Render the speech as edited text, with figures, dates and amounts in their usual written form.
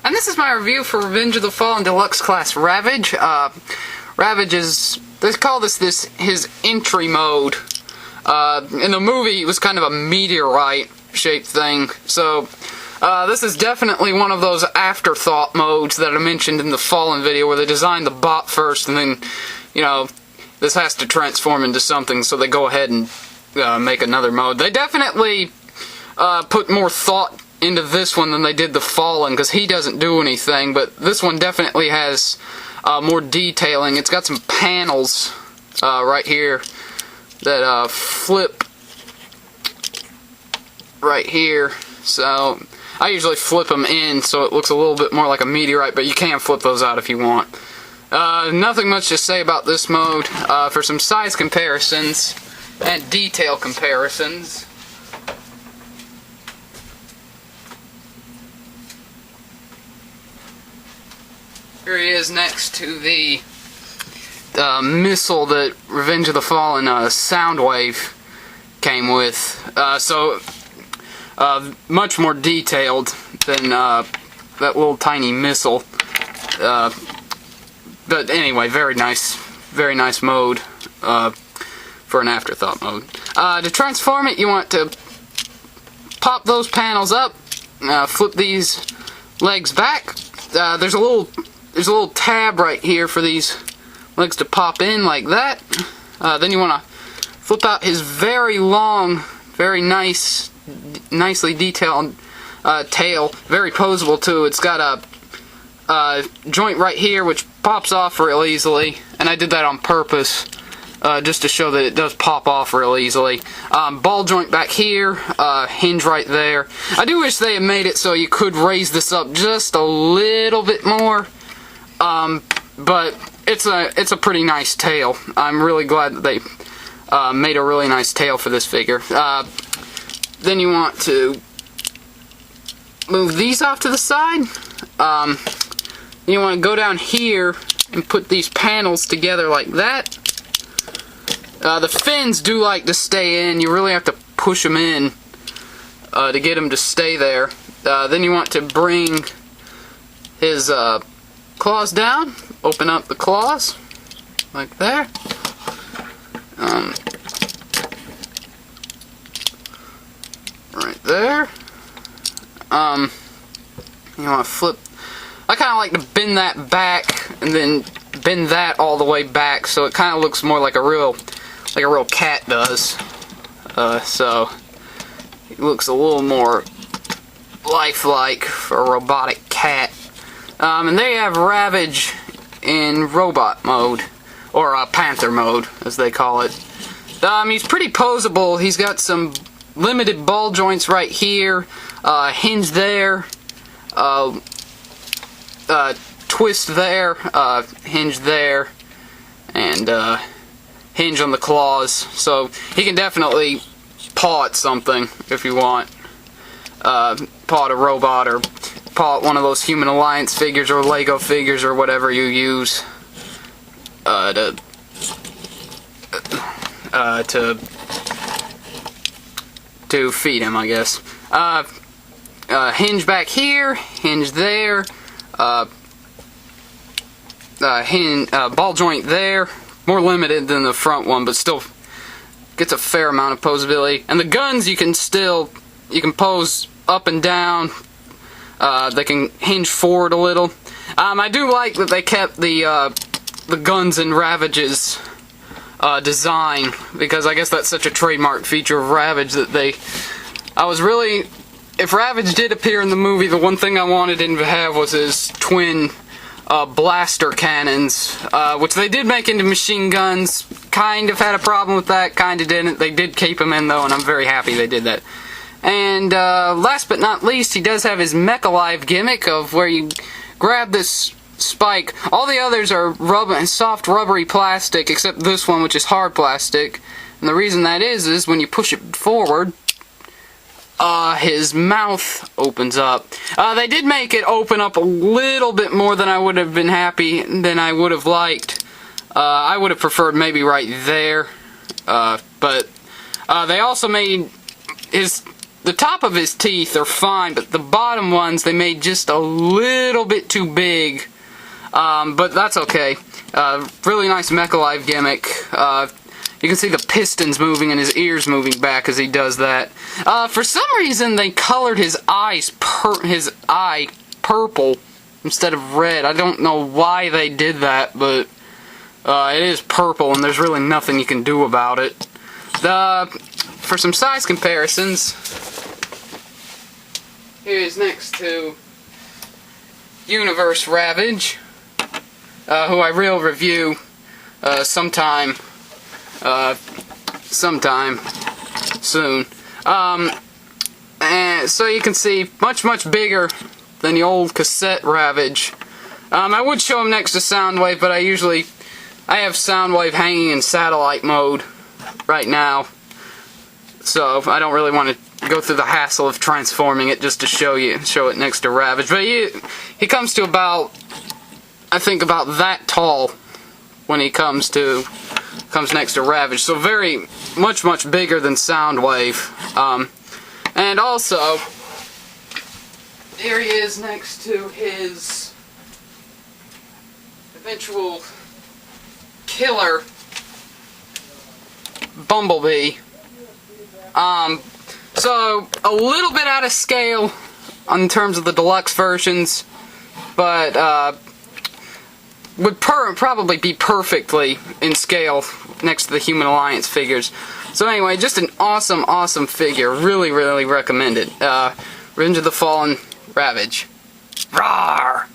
And this is my review for Revenge of the Fallen Deluxe Class Ravage. Ravage is, they call this his entry mode. In the movie, it was kind of a meteorite-shaped thing, so this is definitely one of those afterthought modes that I mentioned in the Fallen video, where they designed the bot first, and then, you know, this has to transform into something, so they go ahead and make another mode. They definitely put more thought into this one than they did the Fallen, because he doesn't do anything, but this one definitely has more detailing. It's got some panels right here that flip right here, so I usually flip them in so it looks a little bit more like a meteorite, but you can flip those out if you want. Nothing much to say about this mode. For some size comparisons and detail comparisons, here he is next to the missile that Revenge of the Fallen Soundwave came with. So much more detailed than that little tiny missile. But anyway, very nice mode for an afterthought mode. To transform it, you want to pop those panels up, flip these legs back. There's a little tab right here for these legs to pop in like that. Then you want to flip out his very long, very nicely detailed tail. Very posable too. It's got a joint right here which pops off real easily, and I did that on purpose just to show that it does pop off real easily. Ball joint back here, hinge right there. I do wish they had made it so you could raise this up just a little bit more, but it's a pretty nice tail. I'm really glad that they made a really nice tail for this figure. Then you want to move these off to the side. You want to go down here and put these panels together like that. The fins do like to stay in. You really have to push them in to get them to stay there. Then you want to bring his claws down. Open up the claws like there. Right there. You want to flip. I kind of like to bend that back and then bend that all the way back, so it kind of looks more like a real cat does. So it looks a little more lifelike for a robotic cat. And they have Ravage in robot mode, or panther mode as they call it. He's pretty posable. He's got some limited ball joints right here, hinge there, twist there, hinge there, and hinge on the claws. So he can definitely paw at something if you want. Paw at a robot, or paw at one of those Human Alliance figures or Lego figures or whatever you use to feed him, I guess. Hinge back here, hinge there, ball joint there. More limited than the front one, but still gets a fair amount of posability. And the guns you can pose up and down. They can hinge forward a little. I do like that they kept the guns in Ravage's design, because I guess that's such a trademark feature of Ravage that if Ravage did appear in the movie, the one thing I wanted him to have was his twin blaster cannons, which they did make into machine guns. Kind of had a problem with that, kind of didn't. They did keep them in though, and I'm very happy they did that. And last but not least, he does have his Mech Alive gimmick of where you grab this spike. All the others are soft rubbery plastic, except this one, which is hard plastic. And the reason that is when you push it forward, his mouth opens up. They did make it open up a little bit more than I would have been happy, than I would have liked. I would have preferred maybe right there. But they also made the top of his teeth are fine, but the bottom ones, they made just a little bit too big. But that's okay. Really nice Mechalive gimmick. You can see the pistons moving and his ears moving back as he does that. For some reason, they colored his eye purple instead of red. I don't know why they did that, but it is purple, and there's really nothing you can do about it. For some size comparisons, here's next to Universe Ravage, who I will review sometime soon. And so you can see, much bigger than the old cassette Ravage. I would show him next to Soundwave, but I have Soundwave hanging in satellite mode right now, so I don't really want to go through the hassle of transforming it just to show it next to Ravage. But he comes to about, I think, about that tall when he comes next to Ravage, so very much bigger than Soundwave. And also, here he is next to his eventual killer Bumblebee. So a little bit out of scale in terms of the deluxe versions, but would probably be perfectly in scale next to the Human Alliance figures. So anyway, just an awesome figure. Really recommend it. Revenge of the Fallen Ravage. Rawr!